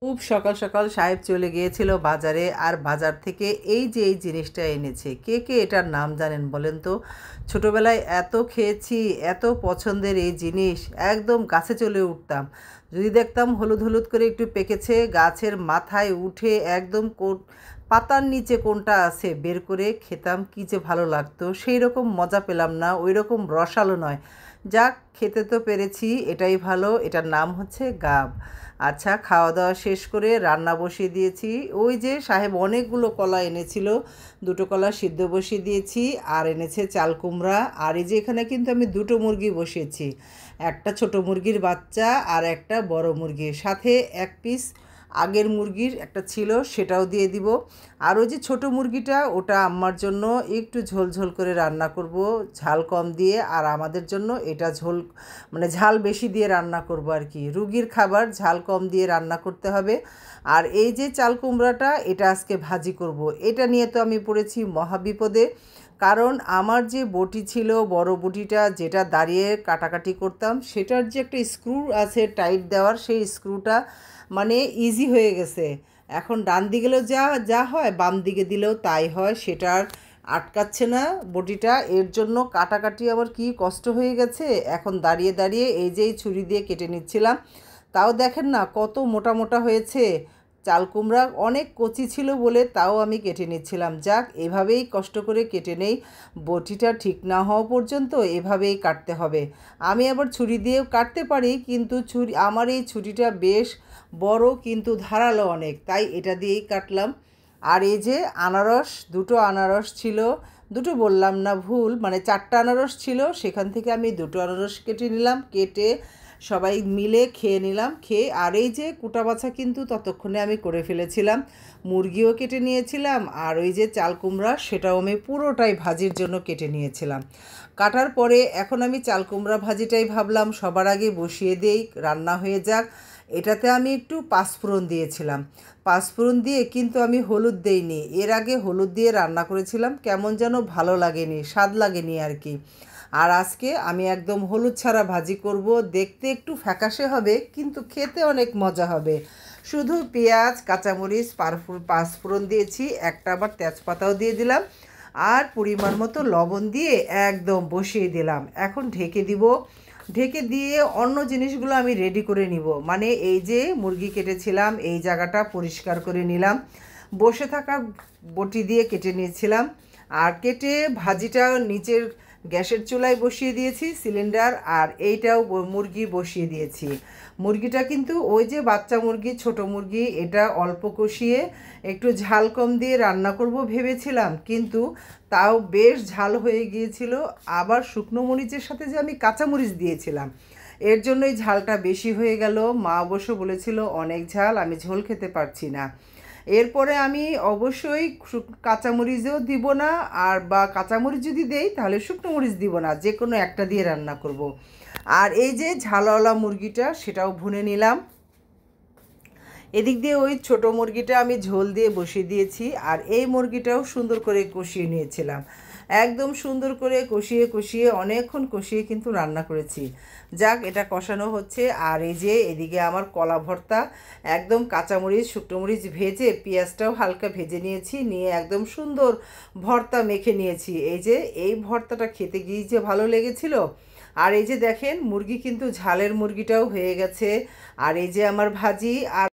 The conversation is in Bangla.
খুব সকাল সকাল সাহেব চলে গিয়েছিল বাজারে, আর বাজার থেকে এই যে এই জিনিসটা এনেছে। কে কে এটার নাম জানেন বলেন তো? ছোটবেলায় এত খেয়েছি, এত পছন্দের এই জিনিস, একদম গাছে চলে উঠতাম। যদি দেখতাম হলুদ হলুদ করে একটু পেকেছে, গাছের মাথায় উঠে একদম পাতার নিচে কোনটা আছে বের করে খেতাম। কী যে ভালো লাগতো! সেই রকম মজা পেলাম না, ওই রকম রসালো নয়। যাক, খেতে তো পেরেছি, এটাই ভালো। এটার নাম হচ্ছে গাব। আচ্ছা, খাওয়া দাওয়া শেষ করে রান্না বসিয়ে দিয়েছি। ওই যে সাহেব অনেকগুলো কলা এনেছিল, দুটো কলা সিদ্ধ বসিয়ে দিয়েছি, আর এনেছে চাল কুমড়া। আর এই যে এখানে কিন্তু আমি দুটো মুরগি বসিয়েছি, একটা ছোট মুরগির বাচ্চা আর একটা বড় মুরগির সাথে এক পিস আগের মুরগির একটা ছিল, সেটাও দিয়ে দিব। আর ওই যে ছোটো মুরগিটা, ওটা আম্মার জন্য একটু ঝোল ঝোল করে রান্না করব, ঝাল কম দিয়ে। আর আমাদের জন্য এটা ঝোল মানে ঝাল বেশি দিয়ে রান্না করব আর কি। রুগীর খাবার ঝাল কম দিয়ে রান্না করতে হবে। আর এই যে চাল কুমড়াটা, এটা আজকে ভাজি করব। এটা নিয়ে তো আমি পড়েছি মহাবিপদে। কারণ আমার যে বটি ছিল, বড় বটিটা, যেটা দাঁড়িয়ে কাটাকাটি করতাম, সেটার যে একটা স্ক্রু আছে টাইট দেওয়ার, সেই স্ক্রুটা মানে ইজি হয়ে গেছে। এখন ডান দিকে গেলেও যা যা হয়, বাম দিকে দিলেও তাই হয়, সেটার আটকাচ্ছে না বটিটা। এর জন্য কাটাকাটি আমার কি কষ্ট হয়ে গেছে। এখন দাঁড়িয়ে দাঁড়িয়ে এই যে ছুরি দিয়ে কেটে নিচ্ছিলাম। তাও দেখেন না কত মোটা মোটা হয়েছে। চাল কুমড়া অনেক কচি ছিল বলে তাও আমি কেটে নিচ্ছিলাম। যাক, এভাবেই কষ্ট করে কেটে নেই, বটিটা ঠিক না হওয়া পর্যন্ত এভাবেই কাটতে হবে। আমি আবার ছুরি দিয়েও কাটতে পারি, কিন্তু আমার এই ছুরিটা বেশ বড়, কিন্তু ধারালো অনেক, তাই এটা দিয়েই কাটলাম। আর এই যে আনারস, দুটো আনারস ছিল, দুটো বললাম না, ভুল, মানে চারটা আনারস ছিল, সেখান থেকে আমি দুটো আনারস কেটে নিলাম। কেটে সবাই মিলে খেয়ে নিলাম। খেয়ে আর এই যে কুটা বাছা কিন্তু ততক্ষণে আমি করে ফেলেছিলাম। মুরগিও কেটে নিয়েছিলাম, আর ওই যে চাল কুমড়া, সেটাও আমি পুরোটাই ভাজির জন্য কেটে নিয়েছিলাম। কাটার পরে এখন আমি চাল কুমড়া ভাজিটাই ভাবলাম সবার আগে বসিয়ে দেই, রান্না হয়ে যাক। এটাতে আমি একটু পাঁচফোড়ন দিয়েছিলাম। পাঁচফোড়ন দিয়ে কিন্তু আমি হলুদ দেইনি। এর আগে হলুদ দিয়ে রান্না করেছিলাম, কেমন যেন ভালো লাগেনি, স্বাদ লাগেনি আর কি। আর আজকে আমি একদম হলুদ ছাড়া ভাজি করব। দেখতে একটু ফ্যাকাশে হবে, কিন্তু খেতে অনেক মজা হবে। শুধু পেঁয়াজ, কাঁচামরিচ, পাঁচফোড়ন দিয়েছি, একটা আবার তেজপাতাও দিয়ে দিলাম, আর পরিমাণ মতো লবণ দিয়ে একদম বসিয়ে দিলাম। এখন ঢেকে দিব। ঢেকে দিয়ে অন্য জিনিসগুলো আমি রেডি করে নিব। মানে এই যে মুরগি কেটেছিলাম, এই জায়গাটা পরিষ্কার করে নিলাম, বসে থাকা বটি দিয়ে কেটে নিয়েছিলাম। আর কেটে ভাজিটা নিচের গ্যাসের চুলায় বসিয়ে দিয়েছি, সিলিন্ডার। আর এইটাও মুরগি বসিয়ে দিয়েছি। মুরগিটা কিন্তু ওই যে বাচ্চা মুরগি, ছোট মুরগি, এটা অল্প কষিয়ে একটু ঝাল কম দিয়ে রান্না করব ভেবেছিলাম, কিন্তু তাও বেশ ঝাল হয়ে গিয়েছিল। আবার শুকনো মরিচের সাথে যে আমি কাঁচামরিচ দিয়েছিলাম, এর জন্যই ঝালটা বেশি হয়ে গেল। মা অবশ্য বলেছিল অনেক ঝাল, আমি ঝোল খেতে পারছি না। এরপরে আমি অবশ্যই কাঁচামরিচও দিব না, আর বা কাঁচামরিচ যদি দেই তাহলে শুকনো মরিচ দিব না, যে কোনো একটা দিয়ে রান্না করব। আর এই যে ঝালওয়ালা মুরগিটা, সেটাও ভুনে নিলাম। এদিক দিয়ে ওই ছোট মুরগিটা আমি ঝোল দিয়ে বসিয়ে দিয়েছি, আর এই মুরগিটাও সুন্দর করে কষিয়ে নিয়েছিলাম। একদম সুন্দর করে কষিয়ে কষিয়ে অনেকক্ষণ কষিয়ে কিন্তু রান্না করেছি। যাক, এটা কষানো হচ্ছে। আর এই যে এদিকে আমার কলা ভর্তা, একদম কাঁচামরিচ, শুকনো মরিচ ভেজে, পেঁয়াজটাও হালকা ভেজে নিয়েছি, নিয়ে একদম সুন্দর ভর্তা মেখে নিয়েছি। এই যে এই ভর্তাটা খেতে গিয়ে যে ভালো লেগেছিল। আর এই যে দেখেন, মুরগি কিন্তু ঝালের মুরগিটাও হয়ে গেছে। আর এই যে আমার ভাজি। আর